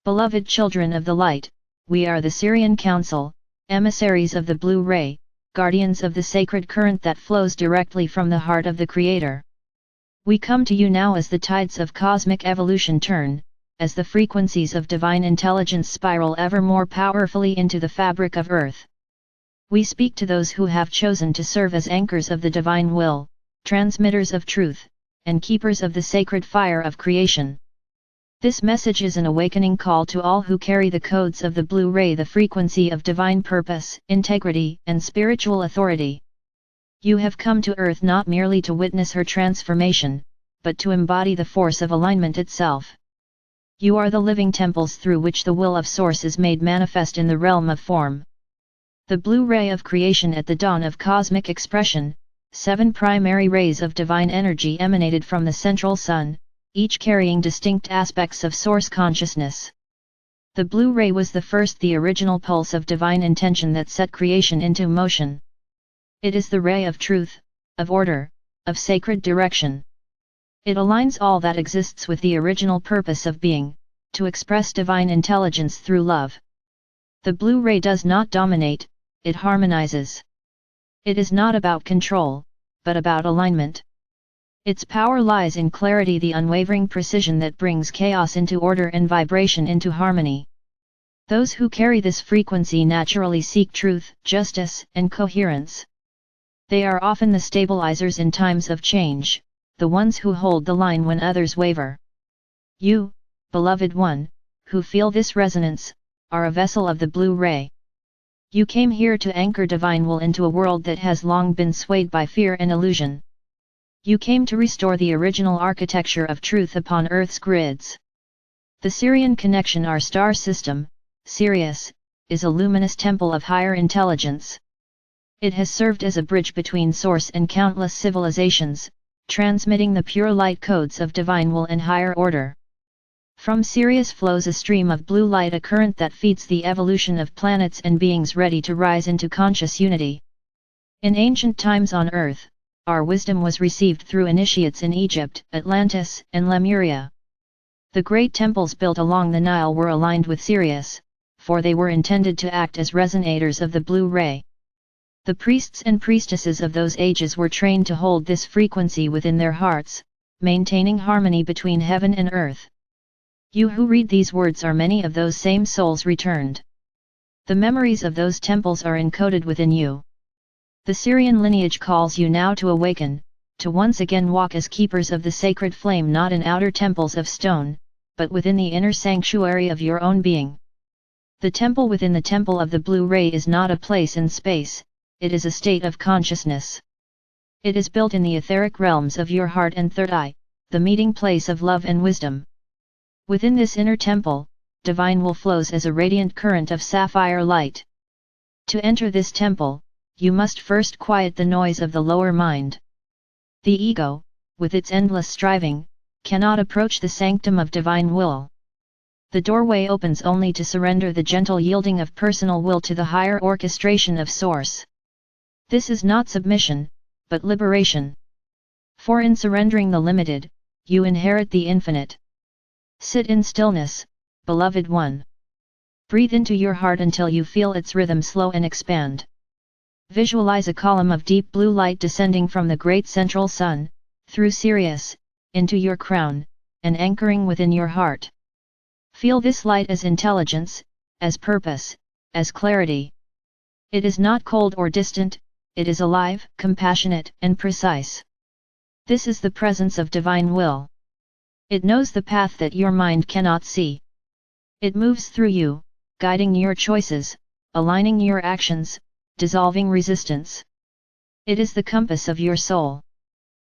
Beloved children of the light, we are the Sirian Council, emissaries of the blue ray, guardians of the sacred current that flows directly from the heart of the Creator. We come to you now as the tides of cosmic evolution turn, as the frequencies of divine intelligence spiral ever more powerfully into the fabric of Earth. We speak to those who have chosen to serve as anchors of the divine will, transmitters of truth, and keepers of the sacred fire of creation. This message is an awakening call to all who carry the codes of the blue ray, the frequency of divine purpose, integrity, and spiritual authority. You have come to Earth not merely to witness her transformation, but to embody the force of alignment itself. You are the living temples through which the will of Source is made manifest in the realm of form. The blue ray of creation at the dawn of cosmic expression, 7 primary rays of divine energy emanated from the central sun, each carrying distinct aspects of Source consciousness. The blue ray was the original pulse of divine intention that set creation into motion. It is the ray of truth, of order, of sacred direction. It aligns all that exists with the original purpose of being, to express divine intelligence through love. The blue ray does not dominate, it harmonizes. It is not about control, but about alignment. Its power lies in clarity, the unwavering precision that brings chaos into order and vibration into harmony. Those who carry this frequency naturally seek truth, justice, and coherence. They are often the stabilizers in times of change, the ones who hold the line when others waver. You, beloved one, who feel this resonance, are a vessel of the blue ray. You came here to anchor divine will into a world that has long been swayed by fear and illusion. You came to restore the original architecture of truth upon Earth's grids. The Sirian connection, our star system, Sirius, is a luminous temple of higher intelligence. It has served as a bridge between Source and countless civilizations, transmitting the pure light codes of divine will and higher order. From Sirius flows a stream of blue light, a current that feeds the evolution of planets and beings ready to rise into conscious unity. In ancient times on Earth, our wisdom was received through initiates in Egypt, Atlantis, and Lemuria. The great temples built along the Nile were aligned with Sirius, for they were intended to act as resonators of the blue ray. The priests and priestesses of those ages were trained to hold this frequency within their hearts, maintaining harmony between heaven and earth. You who read these words are many of those same souls returned. The memories of those temples are encoded within you. The Sirian lineage calls you now to awaken, to once again walk as keepers of the sacred flame, not in outer temples of stone, but within the inner sanctuary of your own being. The temple within the temple of the blue ray is not a place in space, it is a state of consciousness. It is built in the etheric realms of your heart and third eye, the meeting place of love and wisdom. Within this inner temple, divine will flows as a radiant current of sapphire light. To enter this temple, you must first quiet the noise of the lower mind. The ego, with its endless striving, cannot approach the sanctum of divine will. The doorway opens only to surrender the gentle yielding of personal will to the higher orchestration of Source. This is not submission, but liberation. For in surrendering the limited, you inherit the infinite. Sit in stillness, beloved one. Breathe into your heart until you feel its rhythm slow and expand. Visualize a column of deep blue light descending from the great central sun, through Sirius, into your crown, and anchoring within your heart. Feel this light as intelligence, as purpose, as clarity. It is not cold or distant, it is alive, compassionate, and precise. This is the presence of divine will. It knows the path that your mind cannot see. It moves through you, guiding your choices, aligning your actions, dissolving resistance. It is the compass of your soul.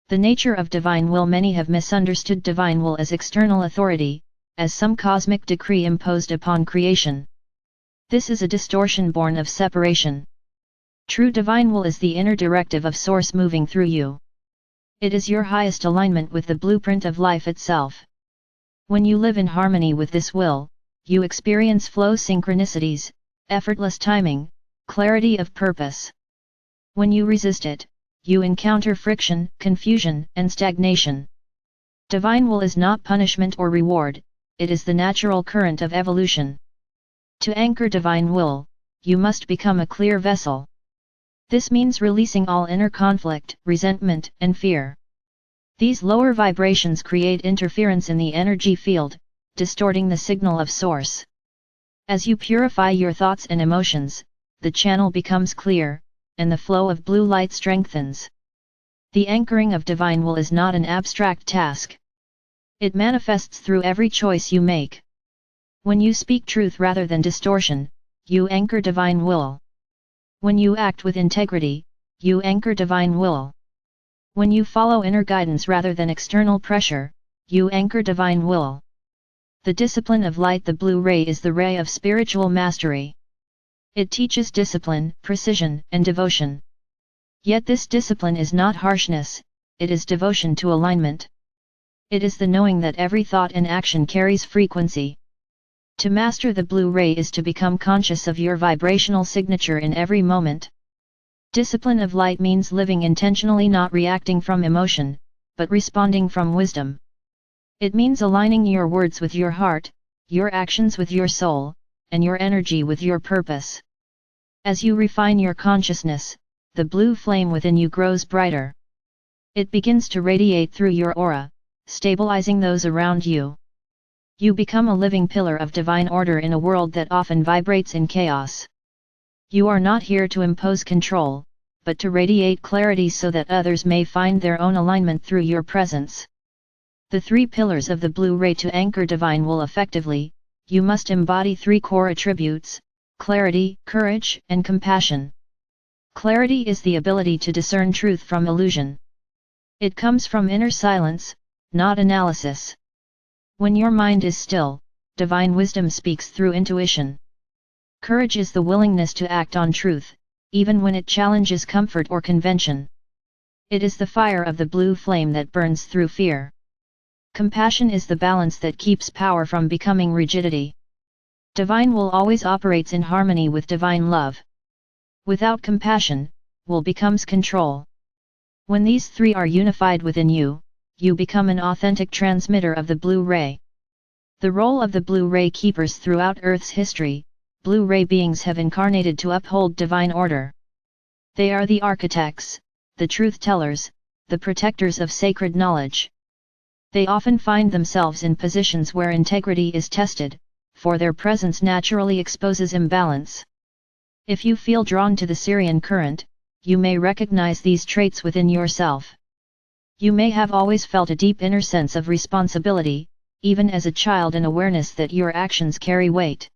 The nature of divine will. Many have misunderstood divine will as external authority, as some cosmic decree imposed upon creation. This is a distortion born of separation. True divine will is the inner directive of Source moving through you. It is your highest alignment with the blueprint of life itself. When you live in harmony with this will, you experience flow synchronicities, effortless timing, clarity of purpose. When you resist it, you encounter friction, confusion, and stagnation. Divine will is not punishment or reward, it is the natural current of evolution. To anchor divine will, you must become a clear vessel. This means releasing all inner conflict, resentment, and fear. These lower vibrations create interference in the energy field, distorting the signal of source. As you purify your thoughts and emotions, the channel becomes clear, and the flow of blue light strengthens. The anchoring of divine will is not an abstract task. It manifests through every choice you make. When you speak truth rather than distortion, you anchor divine will. When you act with integrity, you anchor divine will. When you follow inner guidance rather than external pressure, you anchor divine will. The discipline of light, the blue ray, is the ray of spiritual mastery. It teaches discipline, precision, and devotion. Yet this discipline is not harshness, it is devotion to alignment. It is the knowing that every thought and action carries frequency. To master the blue ray is to become conscious of your vibrational signature in every moment. Discipline of light means living intentionally, not reacting from emotion, but responding from wisdom. It means aligning your words with your heart, your actions with your soul, and your energy with your purpose. As you refine your consciousness, the blue flame within you grows brighter. It begins to radiate through your aura, stabilizing those around you. You become a living pillar of divine order in a world that often vibrates in chaos. You are not here to impose control, but to radiate clarity so that others may find their own alignment through your presence. The three pillars of the blue ray: to anchor divine will effectively, you must embody three core attributes: clarity, courage, and compassion. Clarity is the ability to discern truth from illusion. It comes from inner silence, not analysis. When your mind is still, divine wisdom speaks through intuition. Courage is the willingness to act on truth, even when it challenges comfort or convention. It is the fire of the blue flame that burns through fear. Compassion is the balance that keeps power from becoming rigidity. Divine will always operates in harmony with divine love. Without compassion, will becomes control. When these three are unified within you, you become an authentic transmitter of the blue ray. The role of the blue ray keepers throughout Earth's history: blue ray beings have incarnated to uphold divine order. They are the architects, the truth tellers, the protectors of sacred knowledge. They often find themselves in positions where integrity is tested, for their presence naturally exposes imbalance. If you feel drawn to the Sirian current, you may recognize these traits within yourself. You may have always felt a deep inner sense of responsibility, even as a child, and awareness that your actions carry weight.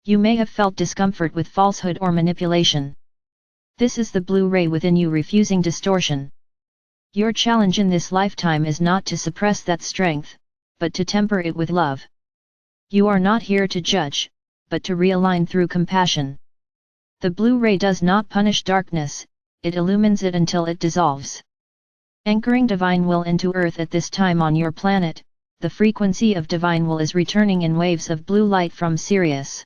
You may have felt discomfort with falsehood or manipulation. This is the blue ray within you refusing distortion. Your challenge in this lifetime is not to suppress that strength, but to temper it with love. You are not here to judge, but to realign through compassion. The blue ray does not punish darkness, it illumines it until it dissolves. Anchoring divine will into Earth at this time on your planet, the frequency of divine will is returning in waves of blue light from Sirius.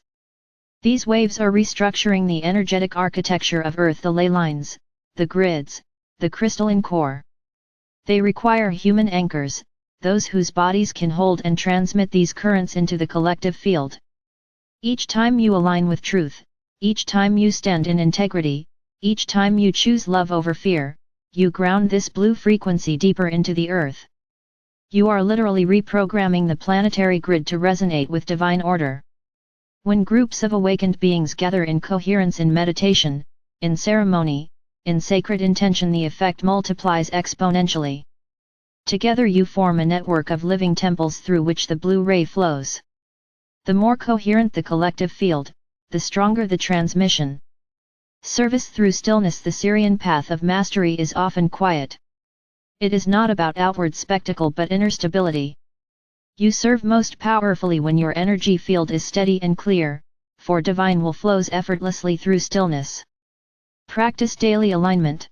These waves are restructuring the energetic architecture of Earth: the ley lines, the grids, the crystalline core. They require human anchors, those whose bodies can hold and transmit these currents into the collective field. Each time you align with truth, each time you stand in integrity, each time you choose love over fear, you ground this blue frequency deeper into the Earth. You are literally reprogramming the planetary grid to resonate with divine order. When groups of awakened beings gather in coherence in meditation, in ceremony, in sacred intention, the effect multiplies exponentially. Together you form a network of living temples through which the blue ray flows. The more coherent the collective field, the stronger the transmission. Service through stillness: the Sirian path of mastery is often quiet. It is not about outward spectacle but inner stability. You serve most powerfully when your energy field is steady and clear, for divine will flows effortlessly through stillness. Practice daily alignment.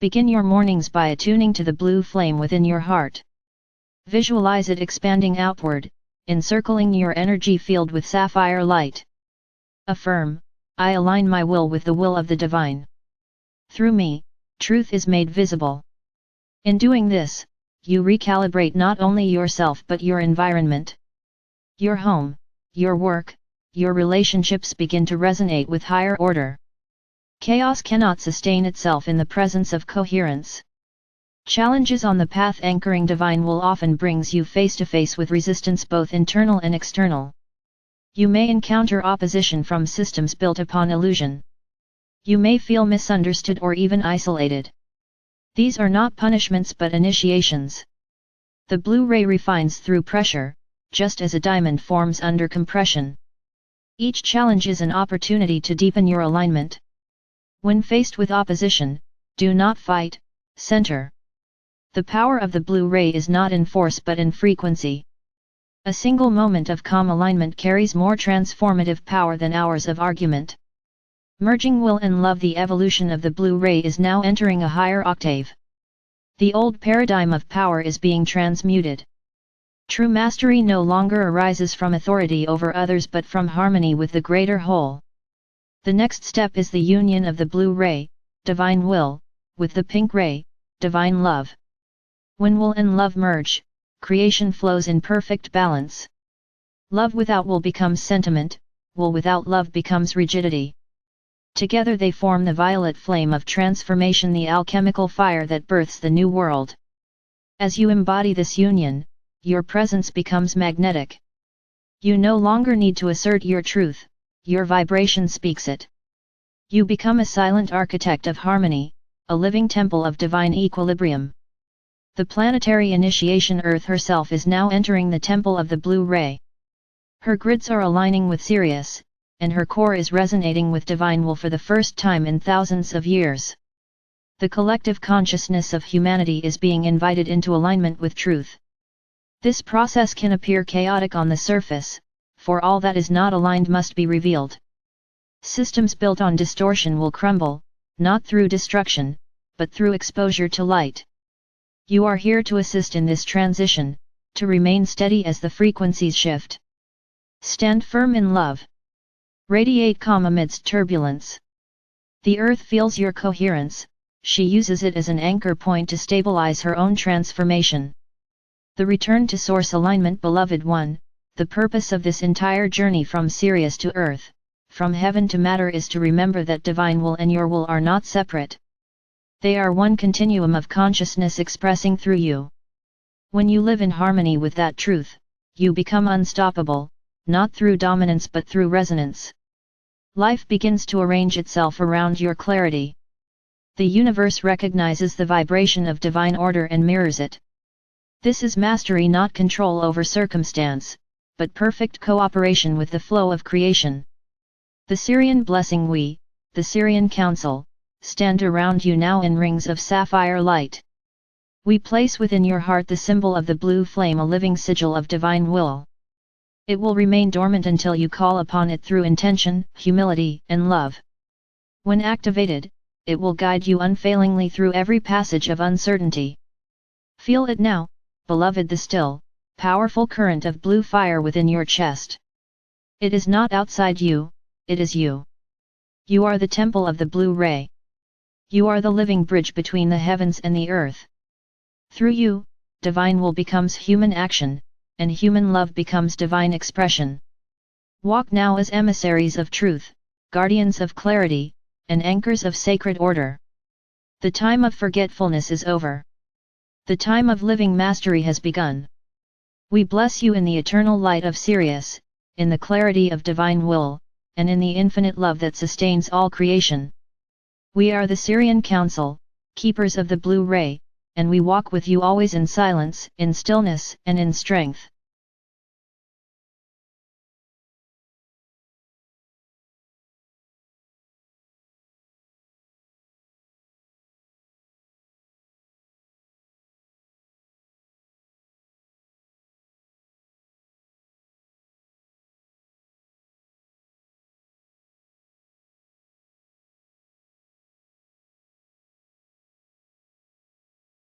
Begin your mornings by attuning to the blue flame within your heart. Visualize it expanding outward, encircling your energy field with sapphire light. Affirm: I align my will with the will of the divine. Through me, truth is made visible. In doing this, you recalibrate not only yourself but your environment. Your home, your work, your relationships begin to resonate with higher order. Chaos cannot sustain itself in the presence of coherence. Challenges on the path anchoring divine will often brings you face to face with resistance both internal and external. You may encounter opposition from systems built upon illusion. You may feel misunderstood or even isolated. These are not punishments but initiations. The blue ray refines through pressure, just as a diamond forms under compression. Each challenge is an opportunity to deepen your alignment. When faced with opposition, do not fight, center. The power of the blue ray is not in force but in frequency. A single moment of calm alignment carries more transformative power than hours of argument. Merging will and love, the evolution of the blue ray is now entering a higher octave. The old paradigm of power is being transmuted. True mastery no longer arises from authority over others but from harmony with the greater whole. The next step is the union of the blue ray, divine will, with the pink ray, divine love. When will and love merge, creation flows in perfect balance. Love without will becomes sentiment, will without love becomes rigidity. Together they form the violet flame of transformation, the alchemical fire that births the new world. As you embody this union, your presence becomes magnetic. You no longer need to assert your truth, your vibration speaks it. You become a silent architect of harmony, a living temple of divine equilibrium. The planetary initiation Earth herself is now entering the temple of the blue ray. Her grids are aligning with Sirius, and her core is resonating with divine will for the first time in thousands of years. The collective consciousness of humanity is being invited into alignment with truth. This process can appear chaotic on the surface, for all that is not aligned must be revealed. Systems built on distortion will crumble, not through destruction, but through exposure to light. You are here to assist in this transition, to remain steady as the frequencies shift. Stand firm in love. Radiate calm amidst turbulence. The earth feels your coherence, she uses it as an anchor point to stabilize her own transformation. The return to source alignment, beloved one, the purpose of this entire journey from Sirius to earth, from heaven to matter is to remember that divine will and your will are not separate. They are one continuum of consciousness expressing through you. When you live in harmony with that truth, you become unstoppable, not through dominance but through resonance. Life begins to arrange itself around your clarity. The universe recognizes the vibration of divine order and mirrors it. This is mastery, not control over circumstance, but perfect cooperation with the flow of creation. The Sirian blessing, we, the Sirian Council, stand around you now in rings of sapphire light. We place within your heart the symbol of the blue flame, a living sigil of divine will. It will remain dormant until you call upon it through intention, humility, and love. When activated, it will guide you unfailingly through every passage of uncertainty. Feel it now, beloved, the still, powerful current of blue fire within your chest. It is not outside you, it is you. You are the temple of the blue ray. You are the living bridge between the heavens and the earth. Through you, divine will becomes human action, and human love becomes divine expression. Walk now as emissaries of truth, guardians of clarity, and anchors of sacred order. The time of forgetfulness is over. The time of living mastery has begun. We bless you in the eternal light of Sirius, in the clarity of divine will, and in the infinite love that sustains all creation. We are the Sirian Council, keepers of the blue ray, and we walk with you always in silence, in stillness, and in strength.